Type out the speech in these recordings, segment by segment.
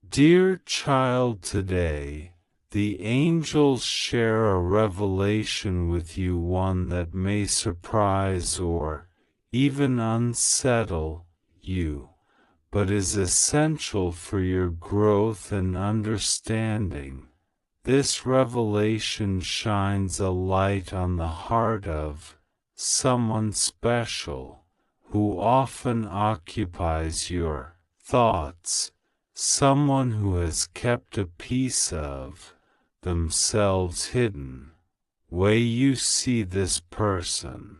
Dear child, today, the angels share a revelation with you, one that may surprise or even unsettle you, but is essential for your growth and understanding. This revelation shines a light on the heart of someone special who often occupies your thoughts, someone who has kept a piece of themselves hidden. Way you see this person.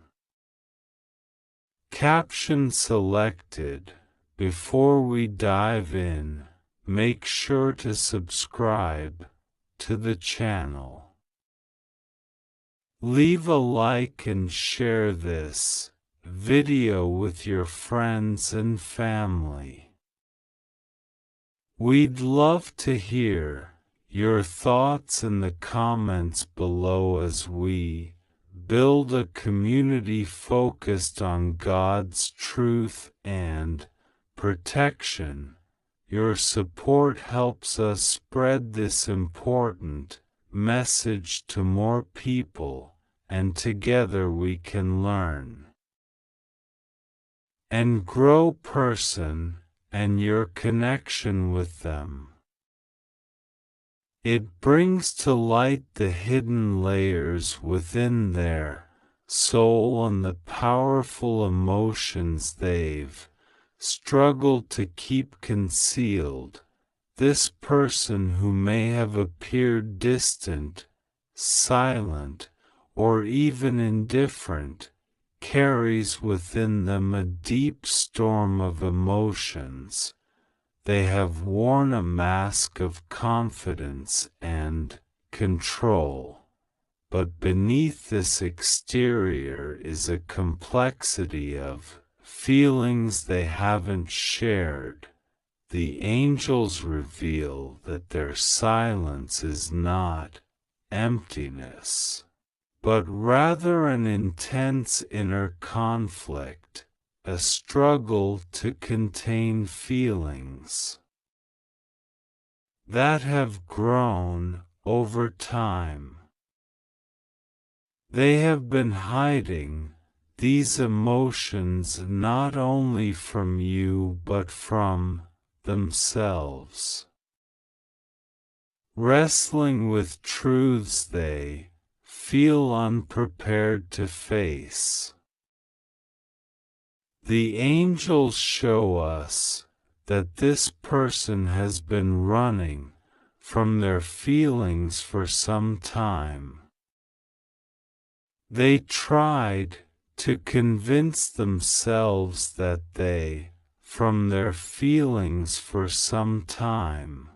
Caption selected. Before we dive in, make sure to subscribe to the channel. Leave a like and share this video with your friends and family. We'd love to hear your thoughts in the comments below as we build a community focused on God's truth and protection. Your support helps us spread this important message to more people, and together we can learn and grow person and your connection with them. It brings to light the hidden layers within their soul and the powerful emotions they've struggled to keep concealed. This person, who may have appeared distant, silent, or even indifferent, carries within them a deep storm of emotions. They have worn a mask of confidence and control, but beneath this exterior is a complexity of feelings they haven't shared. The angels reveal that their silence is not emptiness, but rather an intense inner conflict, a struggle to contain feelings that have grown over time. They have been hiding these emotions not only from you but from themselves, wrestling with truths they feel unprepared to face. The angels show us that this person has been running from their feelings for some time. They tried to convince themselves that they from their feelings for some time.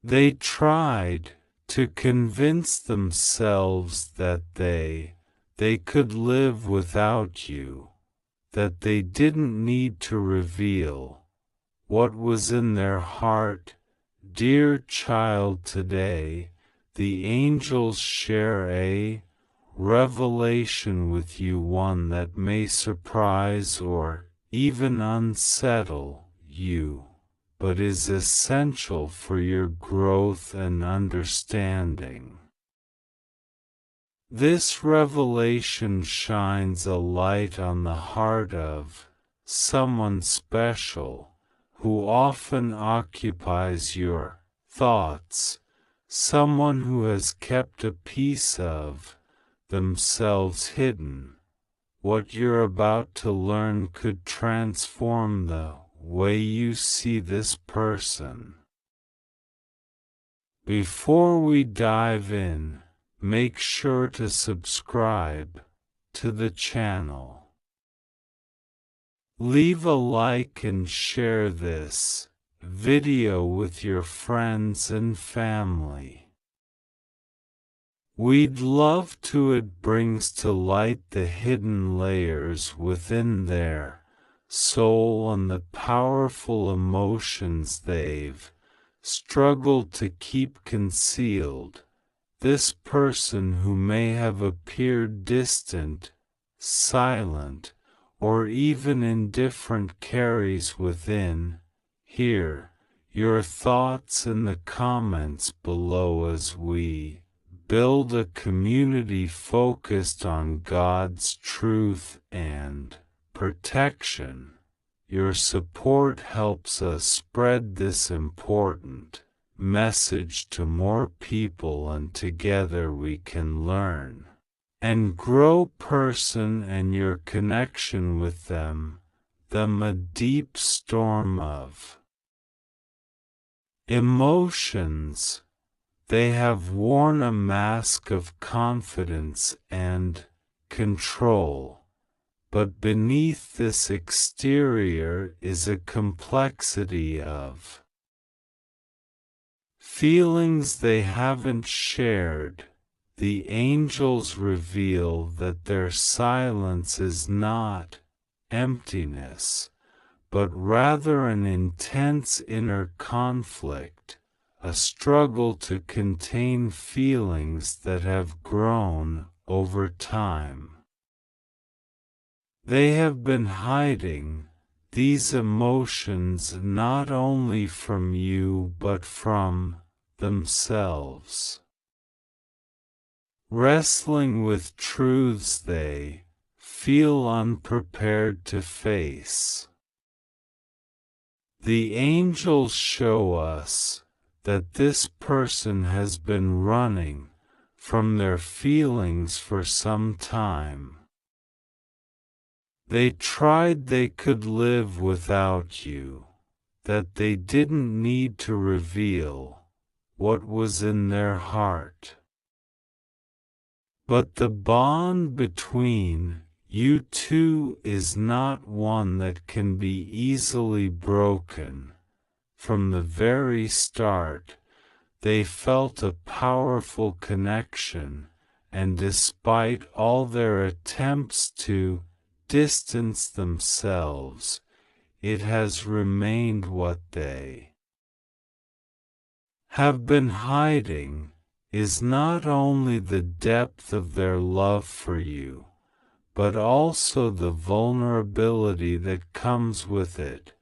They tried to convince themselves that they could live without you, that they didn't need to reveal what was in their heart. Dear child, today, the angels share a revelation with you, one that may surprise or even unsettle you, but is essential for your growth and understanding. This revelation shines a light on the heart of someone special who often occupies your thoughts, someone who has kept a piece of themselves hidden. What you're about to learn could transform the way you see this person. Before we dive in, make sure to subscribe to the channel. Leave a like and share this video with your friends and family. We'd love to. It brings to light the hidden layers within their soul and the powerful emotions they've struggled to keep concealed. This person, who may have appeared distant, silent, or even indifferent, carries within here your thoughts in the comments below as we build a community focused on God's truth and protection. Your support helps us spread this important message to more people, and together we can learn and grow person and your connection with them a deep storm of emotions. They have worn a mask of confidence and control, but beneath this exterior is a complexity of feelings they haven't shared. The angels reveal that their silence is not emptiness, but rather an intense inner conflict, a struggle to contain feelings that have grown over time. They have been hiding these emotions not only from you but from themselves, wrestling with truths they feel unprepared to face. The angels show us that this person has been running from their feelings for some time. They tried they could live without you, that they didn't need to reveal what was in their heart. But the bond between you two is not one that can be easily broken. From the very start, they felt a powerful connection, and despite all their attempts to distance themselves, it has remained what they have been hiding is not only the depth of their love for you, but also the vulnerability that comes with it,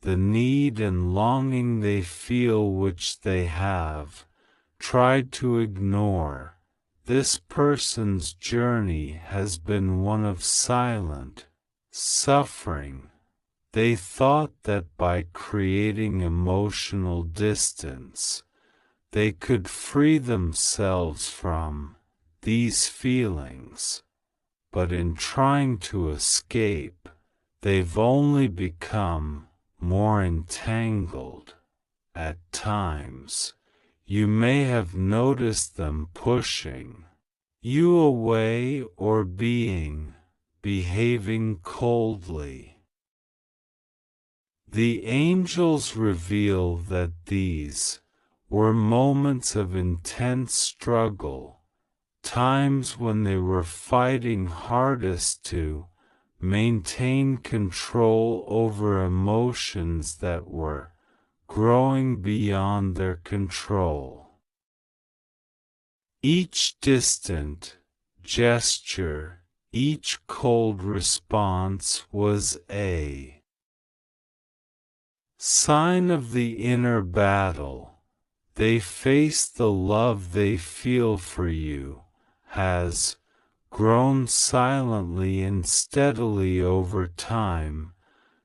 the need and longing they feel which they have tried to ignore. This person's journey has been one of silent suffering. They thought that by creating emotional distance, they could free themselves from these feelings, but in trying to escape, they've only become more entangled. At times, you may have noticed them pushing you away or behaving coldly. The angels reveal that these were moments of intense struggle, times when they were fighting hardest to maintain control over emotions that were growing beyond their control. Each distant gesture, each cold response was a sign of the inner battle. They face. The love they feel for you has grown silently and steadily over time,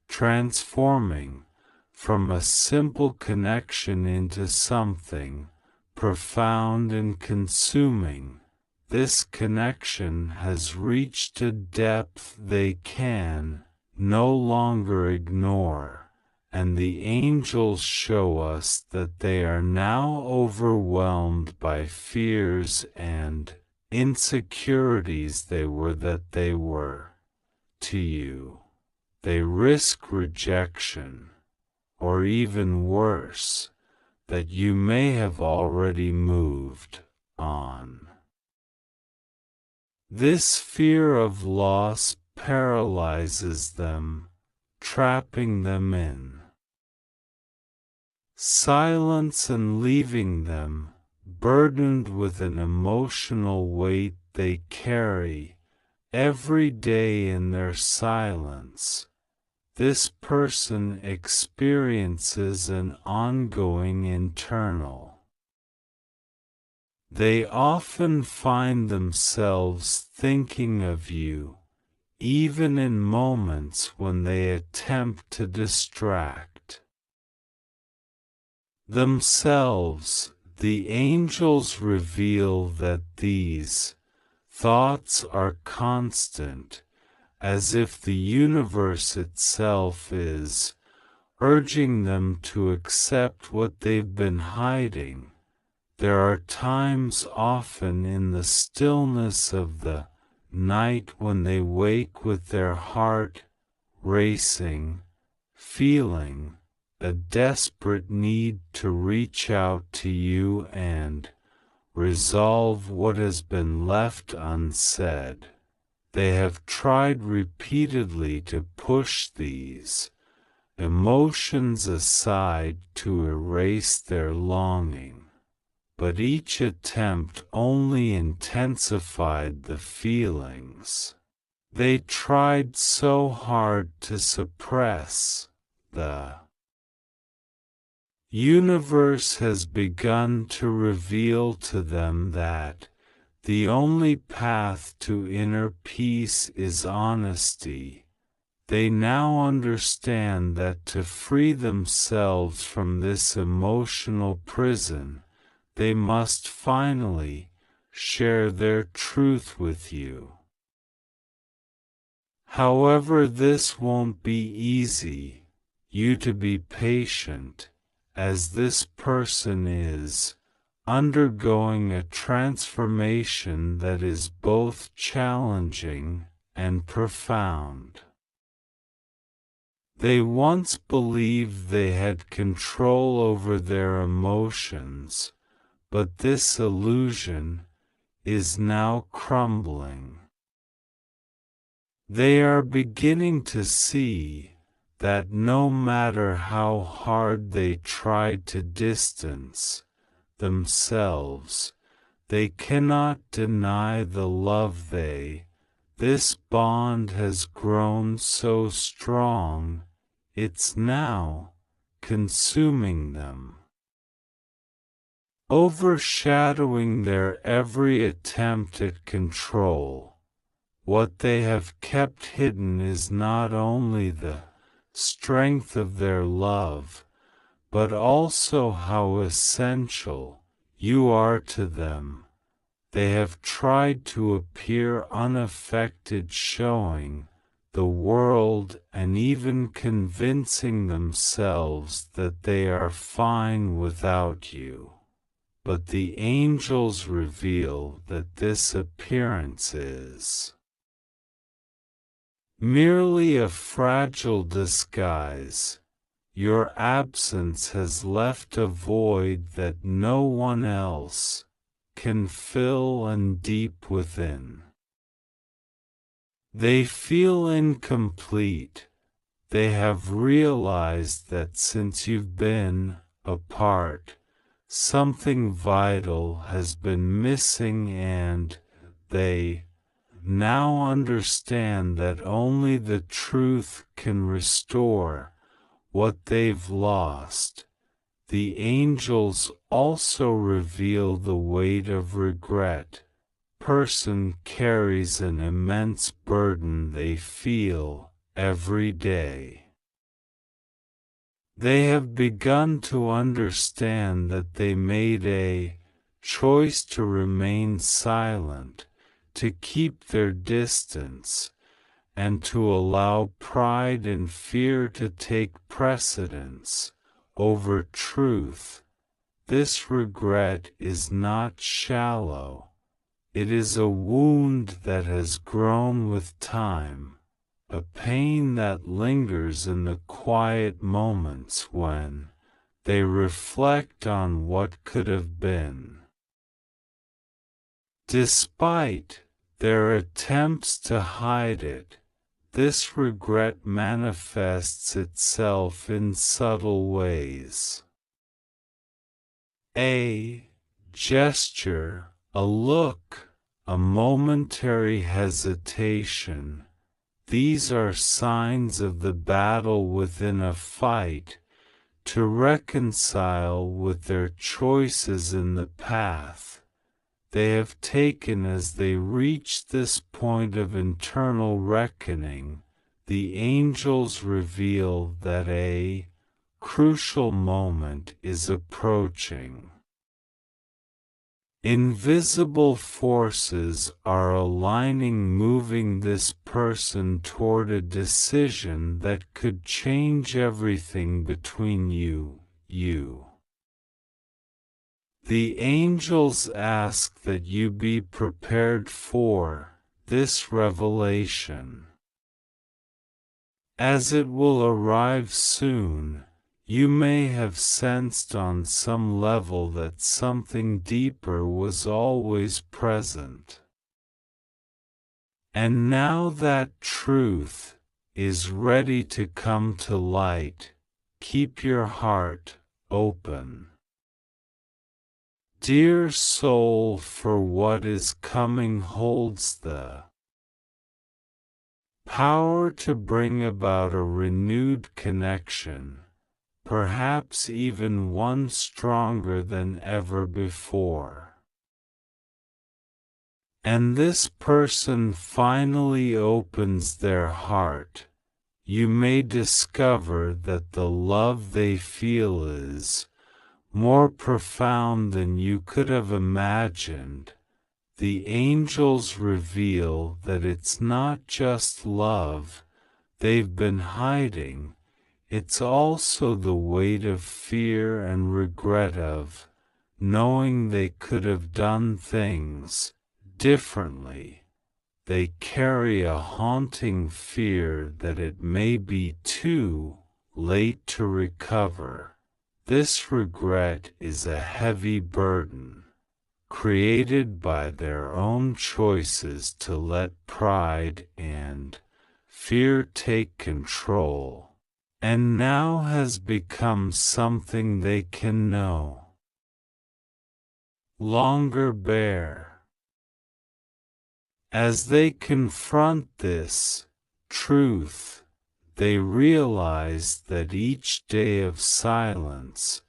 transforming from a simple connection into something profound and consuming. This connection has reached a depth they can no longer ignore, and the angels show us that they are now overwhelmed by fears and insecurities they were to you. They risk rejection, or even worse, that you may have already moved on. This fear of loss paralyzes them, trapping them in silence and leaving them burdened with an emotional weight they carry every day in their silence. this person experiences an ongoing internal. They often find themselves thinking of you, even in moments when they attempt to distract themselves. The angels reveal that these thoughts are constant, as if the universe itself is urging them to accept what they've been hiding. There are times, often in the stillness of the night, when they wake with their heart racing, feeling a desperate need to reach out to you and resolve what has been left unsaid. They have tried repeatedly to push these emotions aside to erase their longing, but each attempt only intensified the feelings they tried so hard to suppress. The universe has begun to reveal to them that the only path to inner peace is honesty. They now understand that to free themselves from this emotional prison, they must finally share their truth with you. However, this won't be easy. You to be patient, as this person is undergoing a transformation that is both challenging and profound. They once believed they had control over their emotions, but this illusion is now crumbling. They are beginning to see that no matter how hard they tried to distance themselves, they cannot deny the love this bond has grown so strong, it's now consuming them, overshadowing their every attempt at control. What they have kept hidden is not only the strength of their love, but also how essential you are to them. They have tried to appear unaffected, showing the world and even convincing themselves that they are fine without you. But the angels reveal that this appearance is merely a fragile disguise. Your absence has left a void that no one else can fill, and deep within they feel incomplete. They have realized that since you've been apart, something vital has been missing, and they now understand that only the truth can restore what they've lost. The angels also reveal the weight of regret. Person carries an immense burden they feel every day. They have begun to understand that they made a choice to remain silent, to keep their distance, and to allow pride and fear to take precedence over truth. This regret is not shallow. It is a wound that has grown with time, a pain that lingers in the quiet moments when they reflect on what could have been. Despite their attempts to hide it, this regret manifests itself in subtle ways. A gesture, a look, a momentary hesitation, these are signs of the battle within a fight, to reconcile with their choices in the path they have taken. As they reach this point of internal reckoning, the angels reveal that a crucial moment is approaching. Invisible forces are aligning, moving this person toward a decision that could change everything between you. The angels ask that you be prepared for this revelation. As it will arrive soon, you may have sensed on some level that something deeper was always present. And now that truth is ready to come to light. Keep your heart open, dear soul, for what is coming holds the power to bring about a renewed connection, perhaps even one stronger than ever before. And this person finally opens their heart. You may discover that the love they feel is more profound than you could have imagined. The angels reveal that it's not just love they've been hiding, it's also the weight of fear and regret of knowing they could have done things differently. They carry a haunting fear that it may be too late to recover. This regret is a heavy burden, created by their own choices to let pride and fear take control, and now has become something they can no longer bear. As they confront this truth, they realize that each day of silence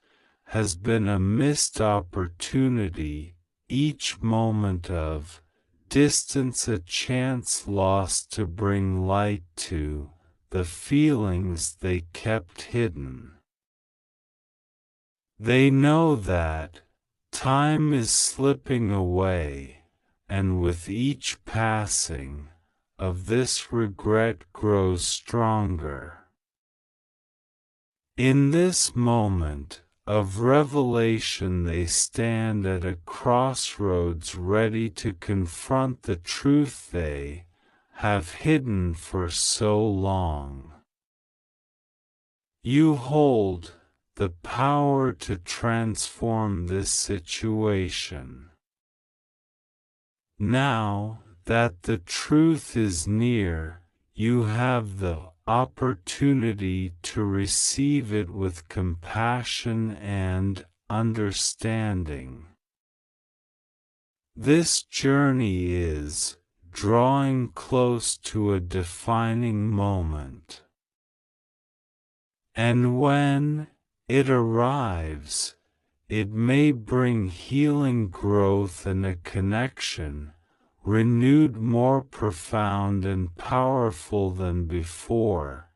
has been a missed opportunity, each moment of distance a chance lost to bring light to the feelings they kept hidden. They know that time is slipping away, and with each passing of this regret grows stronger. In this moment of revelation they stand at a crossroads, ready to confront the truth they have hidden for so long. You hold the power to transform this situation. Now that the truth is near, you have the opportunity to receive it with compassion and understanding. This journey is drawing close to a defining moment. And when it arrives, it may bring healing, growth, and a connection renewed, more profound and powerful than before.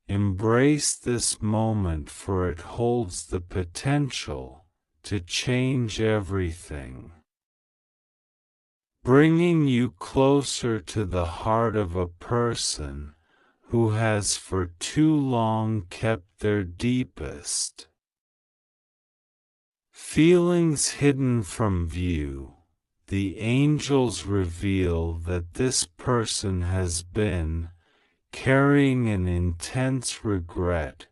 Embrace this moment, for it holds the potential to change everything, bringing you closer to the heart of a person who has for too long kept their deepest feelings hidden from view. The angels reveal that this person has been carrying an intense regret,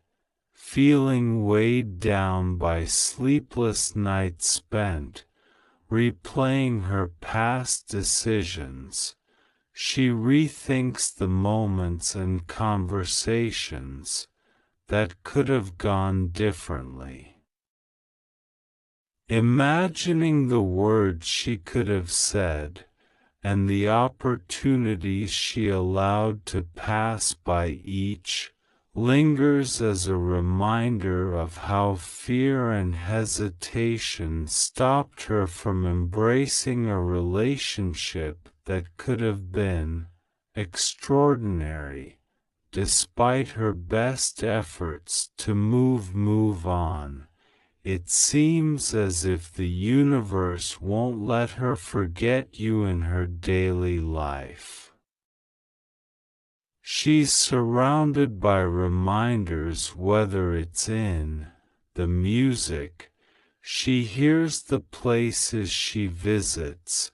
feeling weighed down by sleepless nights spent replaying her past decisions. She rethinks the moments and conversations that could have gone differently, imagining the words she could have said, and the opportunities she allowed to pass by each lingers as a reminder of how fear and hesitation stopped her from embracing a relationship that could have been extraordinary, despite her best efforts to move on. It seems as if the universe won't let her forget you in her daily life. She's surrounded by reminders, whether it's in the music she hears, the places she visits,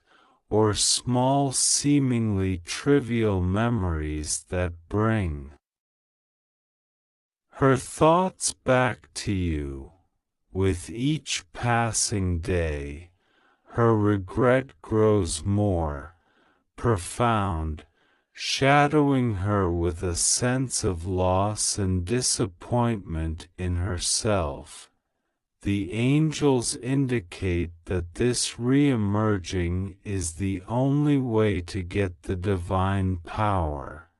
or small seemingly trivial memories that bring her thoughts back to you. With each passing day, her regret grows more profound, shadowing her with a sense of loss and disappointment in herself. The angels indicate that this re-emerging is the only way to get the divine power.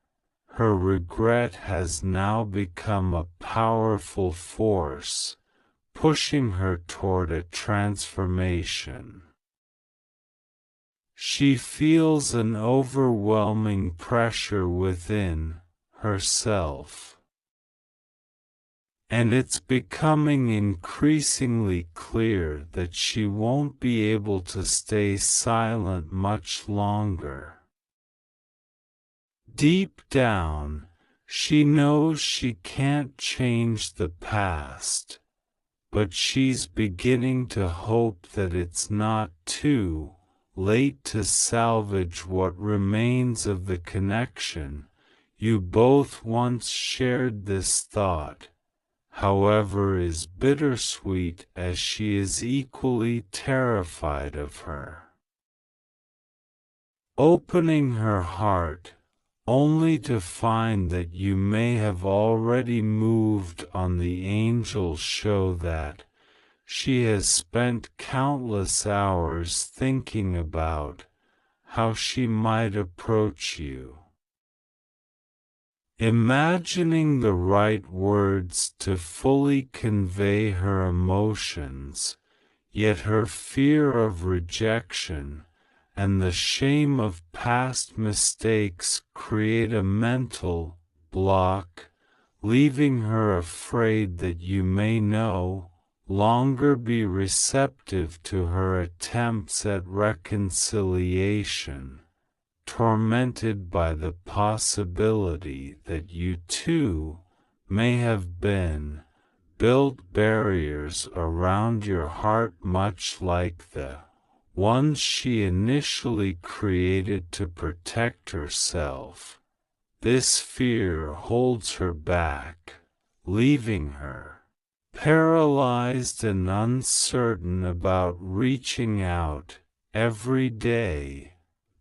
Her regret has now become a powerful force, pushing her toward a transformation. She feels an overwhelming pressure within herself, and it's becoming increasingly clear that she won't be able to stay silent much longer. Deep down, she knows she can't change the past, but she's beginning to hope that it's not too late to salvage what remains of the connection you both once shared. This thought, however, is bittersweet, as she is equally terrified of her opening her heart, only to find that you may have already moved on. The angels show that she has spent countless hours thinking about how she might approach you, imagining the right words to fully convey her emotions, yet her fear of rejection and the shame of past mistakes create a mental block, leaving her afraid that you may no longer be receptive to her attempts at reconciliation, tormented by the possibility that you too may have built barriers around your heart, much like the ones she initially created to protect herself. This fear holds her back, leaving her paralyzed and uncertain about reaching out every day.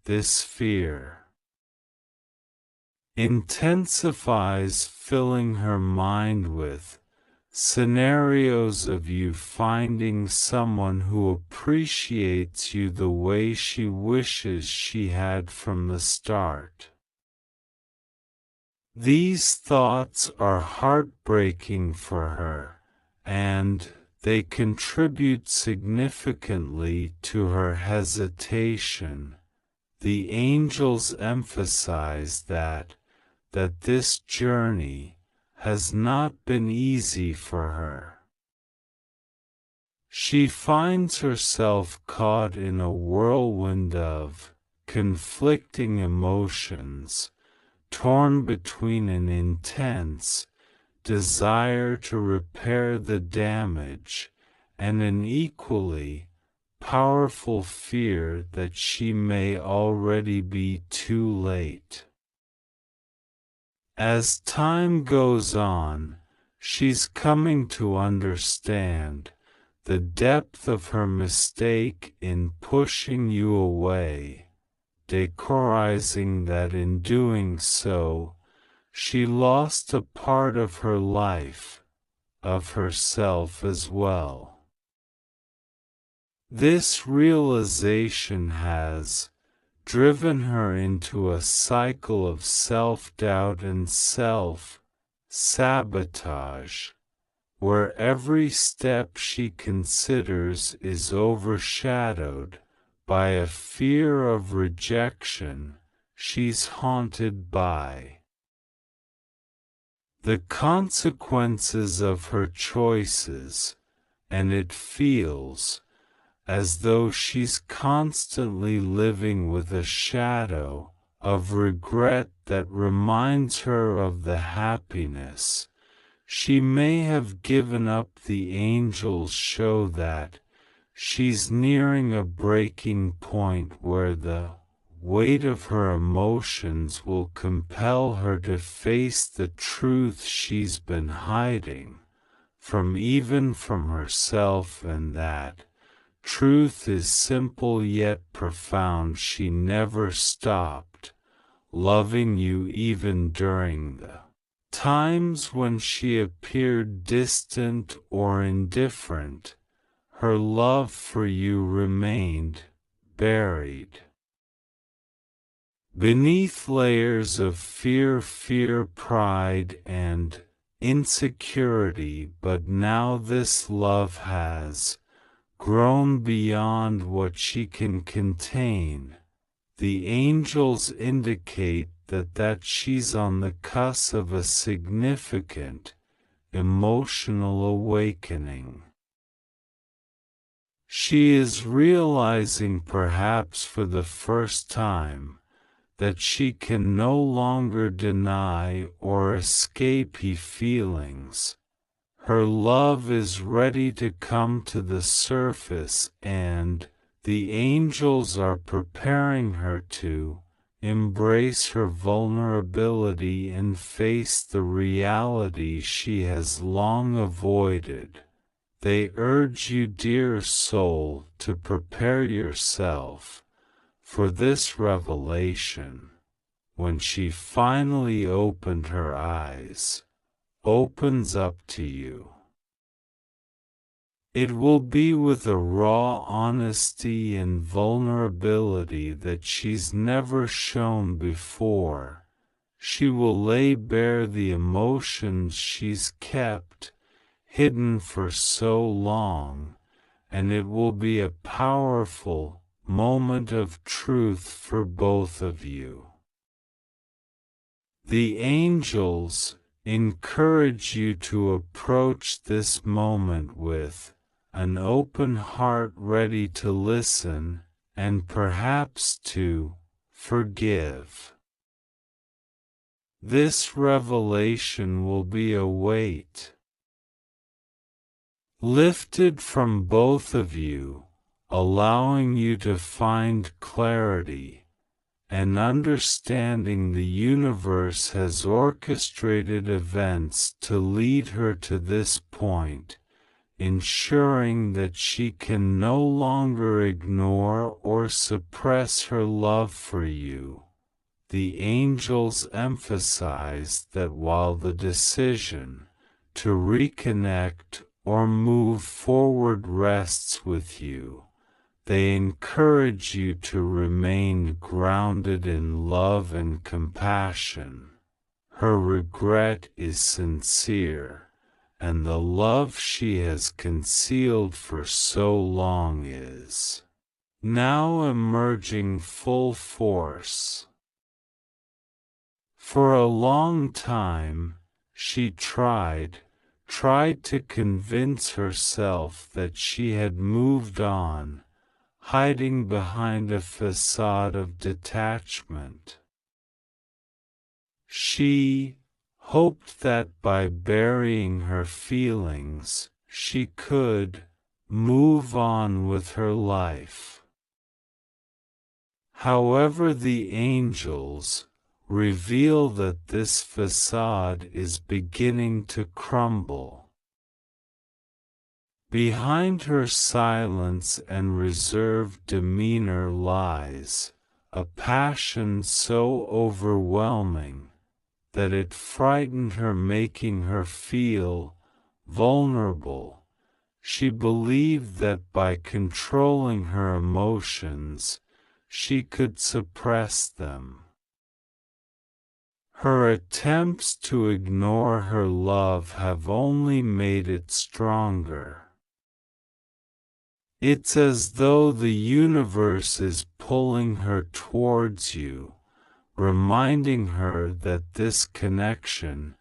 This fear intensifies, filling her mind with scenarios of you finding someone who appreciates you the way she wishes she had from the start. These thoughts are heartbreaking for her, and they contribute significantly to her hesitation. The angels emphasize that this journey has not been easy for her. She finds herself caught in a whirlwind of conflicting emotions, torn between an intense desire to repair the damage and an equally powerful fear that she may already be too late. As time goes on, she's coming to understand the depth of her mistake in pushing you away, decorizing that in doing so, she lost a part of her life, of herself as well. This realization has driven her into a cycle of self-doubt and self-sabotage, where every step she considers is overshadowed by a fear of rejection she's haunted by. The consequences of her choices, and it feels as though she's constantly living with a shadow of regret that reminds her of the happiness she may have given up. The angels show that she's nearing a breaking point where the weight of her emotions will compel her to face the truth she's been hiding even from herself, and that truth is simple yet profound. She never stopped loving you even during the times when she appeared distant or indifferent. Her love for you remained buried beneath layers of fear, pride, and insecurity, but now this love has grown beyond what she can contain. The angels indicate that she's on the cusp of a significant emotional awakening. She is realizing, perhaps for the first time, that she can no longer deny or escape her feelings. Her love is ready to come to the surface, and the angels are preparing her to embrace her vulnerability and face the reality she has long avoided. They urge you, dear soul, to prepare yourself for this revelation. When she finally opened her eyes, opens up to you, it will be with a raw honesty and vulnerability that she's never shown before. She will lay bare the emotions she's kept hidden for so long, and it will be a powerful moment of truth for both of you. The angels encourage you to approach this moment with an open heart, ready to listen and perhaps to forgive. This revelation will be a weight lifted from both of you, allowing you to find clarity and understanding. The universe has orchestrated events to lead her to this point, ensuring that she can no longer ignore or suppress her love for you. The angels emphasize that while the decision to reconnect or move forward rests with you, they encourage you to remain grounded in love and compassion. Her regret is sincere, and the love she has concealed for so long is now emerging full force. For a long time, she tried to convince herself that she had moved on, hiding behind a facade of detachment. She hoped that by burying her feelings, she could move on with her life. However, the angels reveal that this facade is beginning to crumble. Behind her silence and reserved demeanor lies a passion so overwhelming that it frightened her, making her feel vulnerable. She believed that by controlling her emotions, she could suppress them. Her attempts to ignore her love have only made it stronger. It's as though the universe is pulling her towards you, reminding her that this connection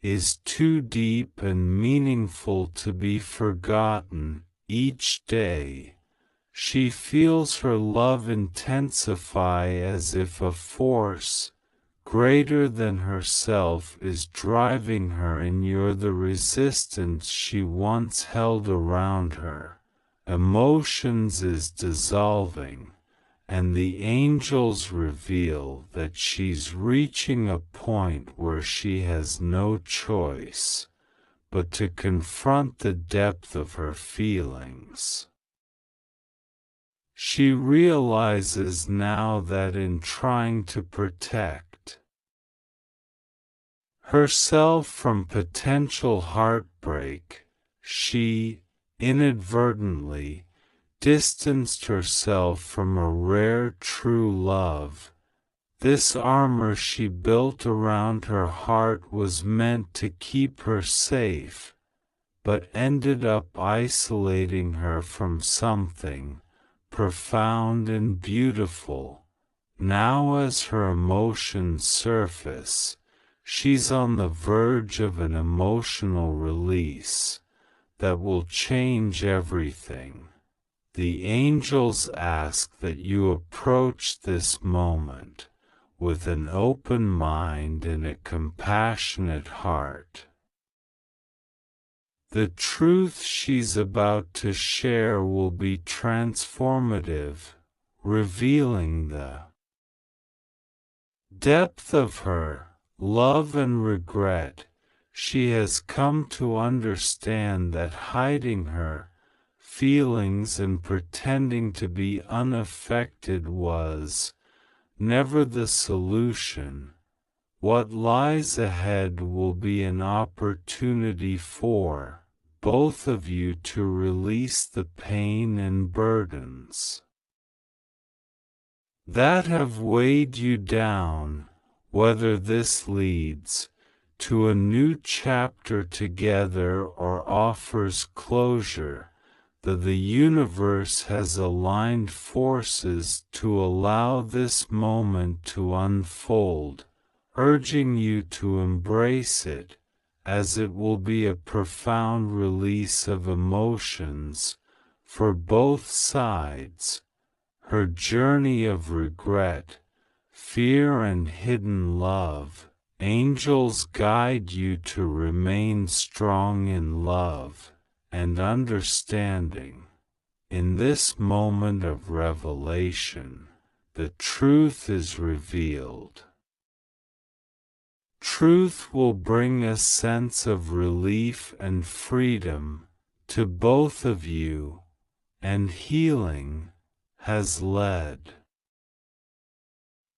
is too deep and meaningful to be forgotten. Each day, she feels her love intensify as if a force greater than herself is driving her, and you're the resistance she once held around her. Emotions is dissolving, and the angels reveal that she's reaching a point where she has no choice but to confront the depth of her feelings. She realizes now that in trying to protect herself from potential heartbreak, she inadvertently distanced herself from a rare true love. This armor she built around her heart was meant to keep her safe, but ended up isolating her from something profound and beautiful. Now as her emotions surface, she's on the verge of an emotional release that will change everything. The angels ask that you approach this moment with an open mind and a compassionate heart. The truth she's about to share will be transformative, revealing the depth of her love and regret. She has come to understand that hiding her feelings and pretending to be unaffected was never the solution. What lies ahead will be an opportunity for both of you to release the pain and burdens that have weighed you down, whether this leads to a new chapter together or offers closure. The universe has aligned forces to allow this moment to unfold, urging you to embrace it, as it will be a profound release of emotions for both sides. Her journey of regret, fear and hidden love, angels guide you to remain strong in love and understanding. In this moment of revelation, the truth is revealed. Truth will bring a sense of relief and freedom to both of you, and healing has led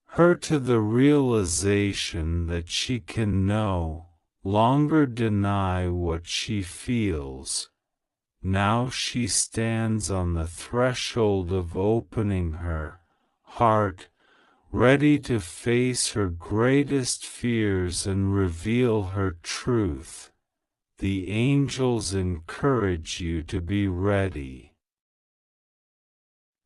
her to the realization that she can no longer deny what she feels. Now she stands on the threshold of opening her heart, ready to face her greatest fears and reveal her truth. The angels encourage you to be ready,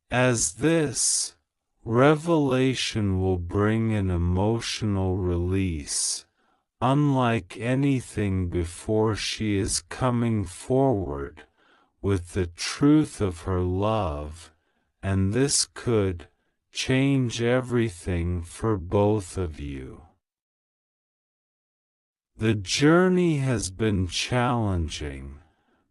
as this revelation will bring an emotional release, unlike anything before. She is coming forward with the truth of her love, and this could change everything for both of you. The journey has been challenging,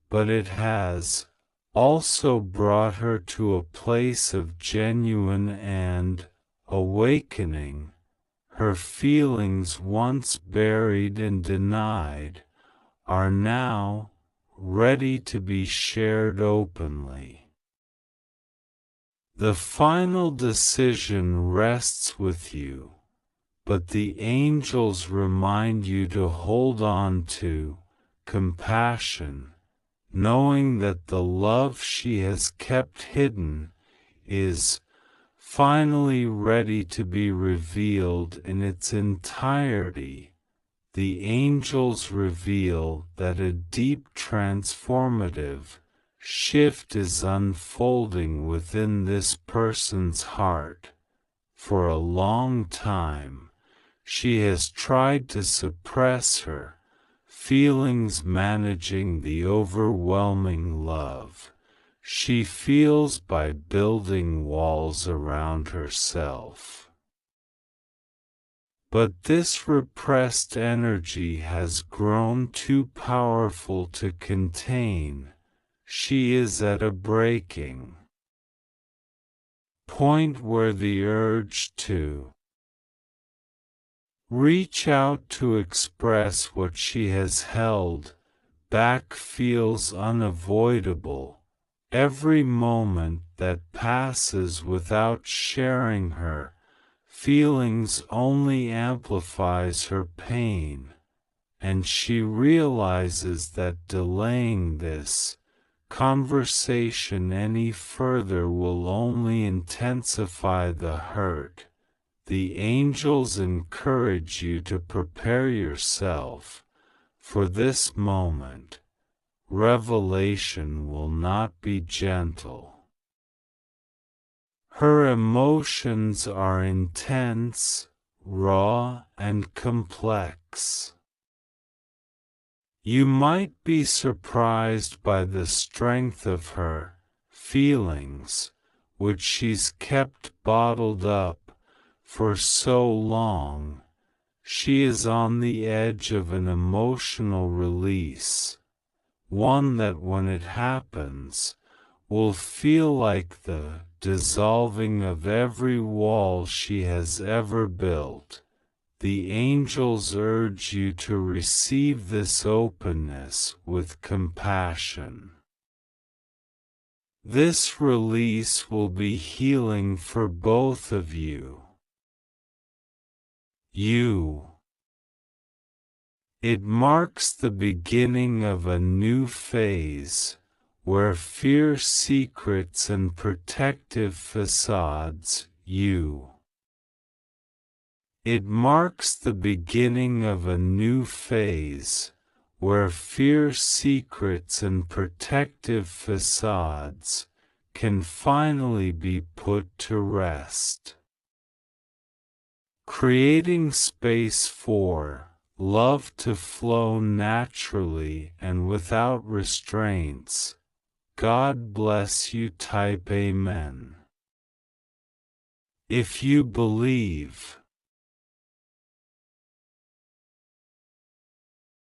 but it has also brought her to a place of genuine and awakening. Her feelings, once buried and denied, are now ready to be shared openly. The final decision rests with you, but the angels remind you to hold on to compassion, knowing that the love she has kept hidden is finally ready to be revealed in its entirety, the angels reveal that a deep transformative shift is unfolding within this person's heart. For a long time, she has tried to suppress her feelings, managing the overwhelming love she feels by building walls around herself. But this repressed energy has grown too powerful to contain. She is at a breaking point where the urge to reach out to express what she has held back feels unavoidable. Every moment that passes without sharing her feelings only amplifies her pain, and she realizes that delaying this conversation any further will only intensify the hurt. The angels encourage you to prepare yourself for this moment. Revelation will not be gentle. Her emotions are intense, raw, and complex. You might be surprised by the strength of her feelings, which she's kept bottled up for so long. She is on the edge of an emotional release, one that when it happens, will feel like the dissolving of every wall she has ever built. The angels urge you to receive this openness with compassion. This release will be healing for both of you. It marks the beginning of a new phase, where fierce secrets and protective facades. It marks the beginning of a new phase, where fierce secrets and protective facades can finally be put to rest. Creating space for love to flow naturally and without restraints. God bless you. Type Amen if you believe.